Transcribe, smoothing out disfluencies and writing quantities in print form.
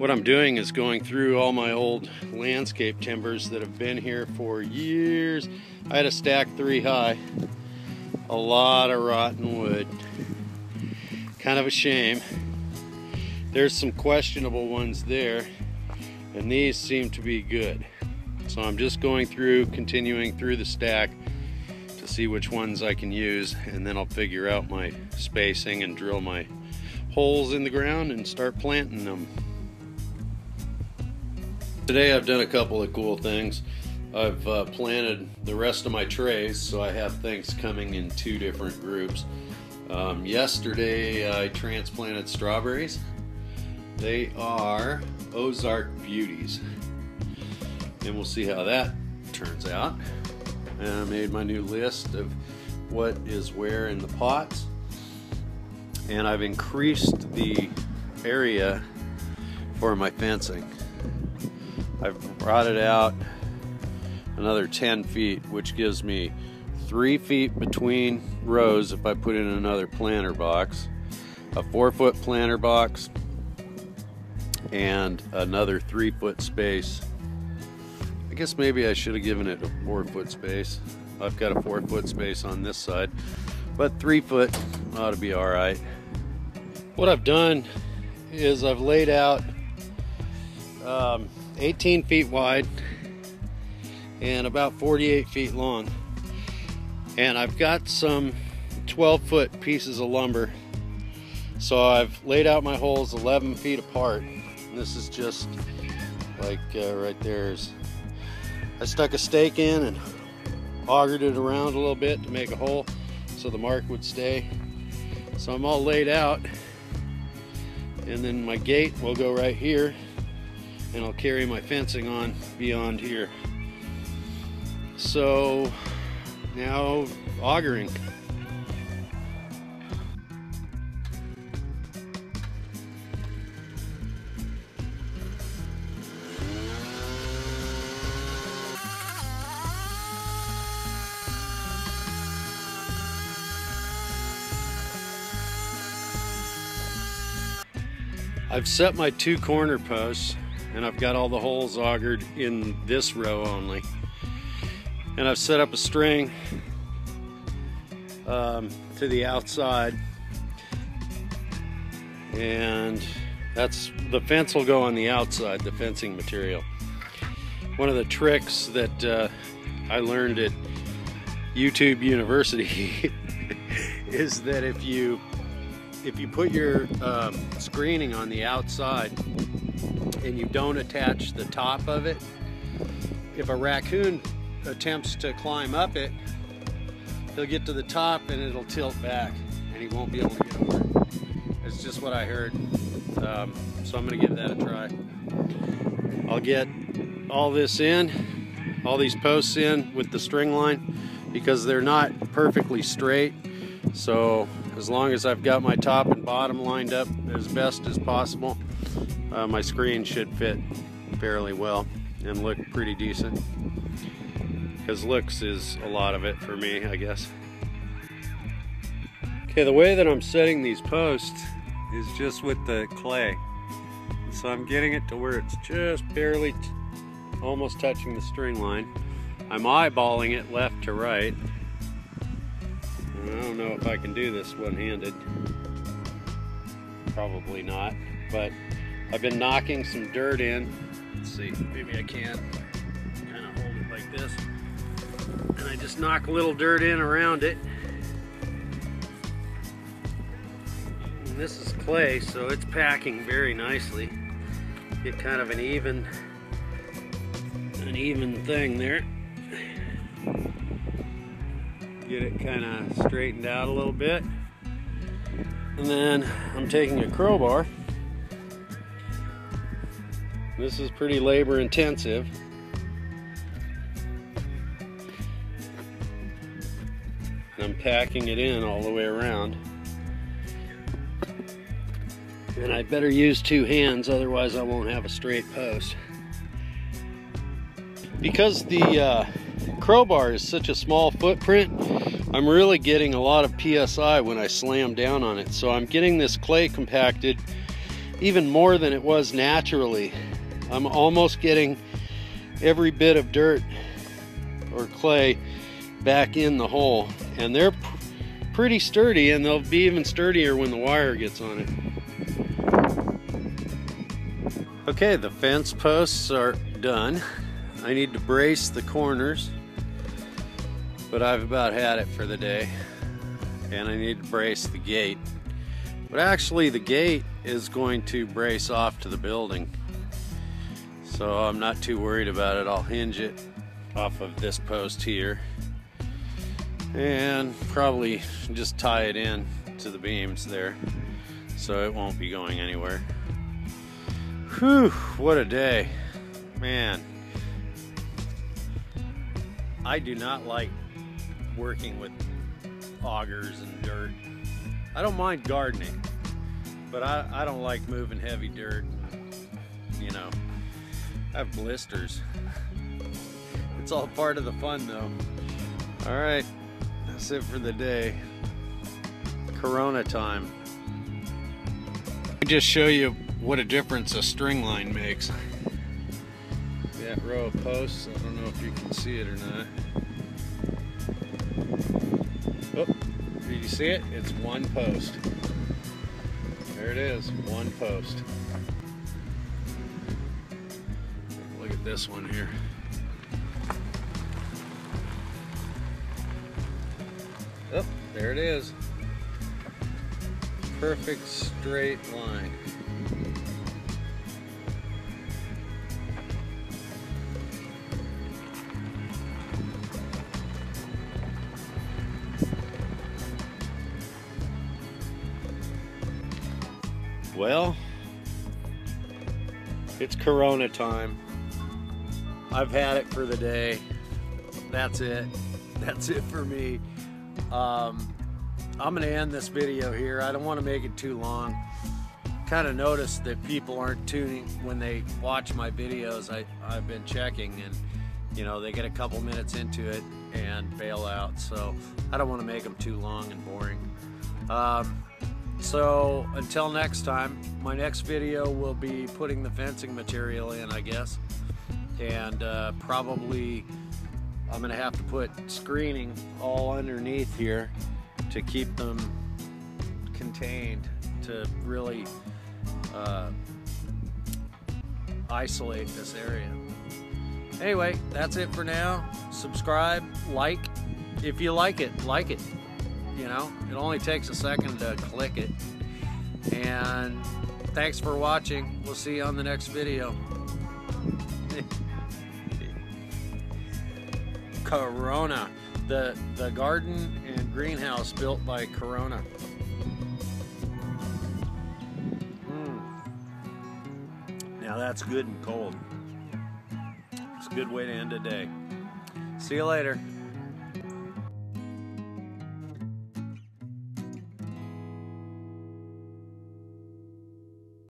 What I'm doing is going through all my old landscape timbers that have been here for years. I had a stack 3 high, a lot of rotten wood. Kind of a shame. There's some questionable ones there, and these seem to be good. So I'm just going through, continuing through the stack to see which ones I can use, and then I'll figure out my spacing and drill my holes in the ground and start planting them. Today I've done a couple of cool things. I've planted the rest of my trays, so I have things coming in 2 different groups. Yesterday I transplanted strawberries. They are Ozark Beauties, and we'll see how that turns out. And I made my new list of what is where in the pots, and I've increased the area for my fencing. I've brought it out another 10 feet, which gives me 3 feet between rows if I put in another planter box, a 4-foot planter box, and another 3-foot space. I guess maybe I should have given it a 4-foot space. I've got a 4-foot space on this side, but 3 foot ought to be all right. What I've done is I've laid out 18 feet wide and about 48 feet long, and I've got some 12-foot pieces of lumber. So I've laid out my holes 11 feet apart, and this is just like right there. I stuck a stake in and augured it around a little bit to make a hole so the mark would stay. So I'm all laid out, and then my gate will go right here, and I'll carry my fencing on beyond here. So now auguring. I've set my 2 corner posts, and I've got all the holes augured in this row only. And I've set up a string to the outside, and the fence will go on the outside, the fencing material. One of the tricks that I learned at YouTube University is that if you put your screening on the outside and you don't attach the top of it, if a raccoon attempts to climb up it, he'll get to the top and it'll tilt back and he won't be able to get over. It's just what I heard. So I'm gonna give that a try. I'll get all this in, all these posts in with the string line, because they're not perfectly straight. So as long as I've got my top and bottom lined up as best as possible, my screen should fit fairly well and look pretty decent. Because looks is a lot of it for me, I guess. Okay, the way that I'm setting these posts is just with the clay. So I'm getting it to where it's just barely almost touching the string line. I'm eyeballing it left to right. I don't know if I can do this one-handed. Probably not, but I've been knocking some dirt in. Let's see, maybe I can kind of hold it like this. And I just knock a little dirt in around it. And this is clay, so it's packing very nicely. Get kind of an even thing there. Get it kind of straightened out a little bit. And then I'm taking a crowbar. This is pretty labor intensive. I'm packing it in all the way around. And I better use 2 hands, otherwise I won't have a straight post. Because the crowbar is such a small footprint, I'm really getting a lot of PSI when I slam down on it. So I'm getting this clay compacted even more than it was naturally. I'm almost getting every bit of dirt or clay back in the hole, and they're pretty sturdy, and they'll be even sturdier when the wire gets on it. Okay, the fence posts are done. I need to brace the corners, but I've about had it for the day. And I need to brace the gate. But actually the gate is going to brace off to the building, so I'm not too worried about it. I'll hinge it off of this post here and probably just tie it in to the beams there, so it won't be going anywhere. Whew, what a day, man. I do not like working with augers and dirt. I don't mind gardening, but I don't like moving heavy dirt. You know, I have blisters. It's all part of the fun though. All right, that's it for the day. Corona time. Let me just show you what a difference a string line makes. That row of posts, I don't know if you can see it or not. Oh, did you see it? It's one post. There it is, one post. Look at this one here. Oh, there it is. Perfect straight line. Well, it's Corona time. I've had it for the day. That's it. That's it for me. I'm gonna end this video here. I don't want to make it too long. Kind of noticed that people aren't tuning when they watch my videos. I've been checking, and you know, they get a couple minutes into it and bail out. So I don't want to make them too long and boring. So until next time, my next video will be putting the fencing material in, I guess, and probably I'm gonna have to put screening all underneath here to keep them contained, to really isolate this area. Anyway, that's it for now. Subscribe, like. If you like it, like it. You know, it only takes a second to click it. And thanks for watching. We'll see you on the next video. Corona, the garden and greenhouse built by Corona. Now that's good and cold. It's a good way to end a day. See you later.